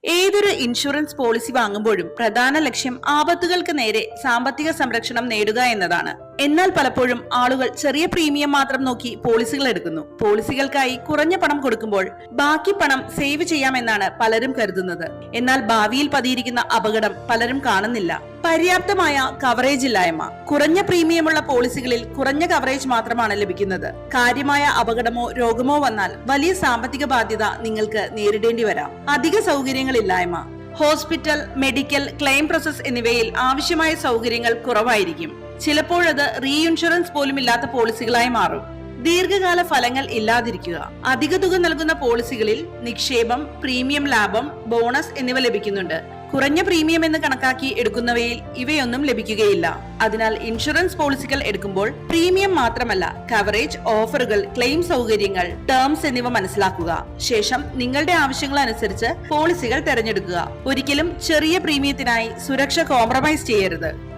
ഏതൊരു insurance policy വാങ്ങുമ്പോഴും പ്രധാന ലക്ഷ്യം ആപത്തുകൾക്ക് നേരെ സാമ്പത്തിക സംരക്ഷണം നേടുക എന്നതാണ്. എന്നാൽ പലപ്പോഴും ആളുകൾ ചെറിയ പ്രീമിയം മാത്രം നോക്കി പോളിസികൾ എടുക്കുന്നു. പോളിസികൾക്കായി കുറഞ്ഞ പണം കൊടുക്കുമ്പോൾ ബാക്കി പണം സേവ് ചെയ്യാമെന്നാണ് പലരും കരുതുന്നത്. എന്നാൽ ഭാവിയിൽ പതിയിരിക്കുന്ന അപകടം പലരും കാണുന്നില്ല. പര്യാപ്തമായ കവറേജ് ഇല്ലായ്മ. കുറഞ്ഞ പ്രീമിയമുള്ള പോളിസികളിൽ കുറഞ്ഞ കവറേജ് മാത്രമാണ് ലഭിക്കുന്നത്. കാര്യമായ അപകടമോ രോഗമോ വന്നാൽ വലിയ സാമ്പത്തിക ബാധ്യത നിങ്ങൾക്ക് നേരിടേണ്ടി വരാം. അധിക സൗകര്യങ്ങളില്ലായ്മ. ഹോസ്പിറ്റൽ, മെഡിക്കൽ, ക്ലെയിം പ്രോസസ് എന്നിവയിൽ ആവശ്യമായ സൗകര്യങ്ങൾ കുറവായിരിക്കും. ചിലപ്പോഴത് റീഇൻഷുറൻസ് പോലും ഇല്ലാത്ത പോളിസികളായി മാറും. ദീർഘകാല ഫലങ്ങൾ ഇല്ലാതിരിക്കുക. അധിക തുക നൽകുന്ന പോളിസികളിൽ നിക്ഷേപം, പ്രീമിയം ലാഭം, ബോണസ് എന്നിവ ലഭിക്കുന്നുണ്ട്. കുറഞ്ഞ പ്രീമിയം എന്ന് കണക്കാക്കി എടുക്കുന്നവയിൽ ഇവയൊന്നും ലഭിക്കുകയില്ല. അതിനാൽ ഇൻഷുറൻസ് പോളിസികൾ എടുക്കുമ്പോൾ പ്രീമിയം മാത്രമല്ല, കവറേജ്, ഓഫറുകൾ, ക്ലെയിം സൗകര്യങ്ങൾ, ടേംസ് എന്നിവ മനസ്സിലാക്കുക. ശേഷം നിങ്ങളുടെ ആവശ്യങ്ങൾ അനുസരിച്ച് പോളിസികൾ തിരഞ്ഞെടുക്കുക. ഒരിക്കലും ചെറിയ പ്രീമിയത്തിനായി സുരക്ഷ കോംപ്രമൈസ് ചെയ്യരുത്.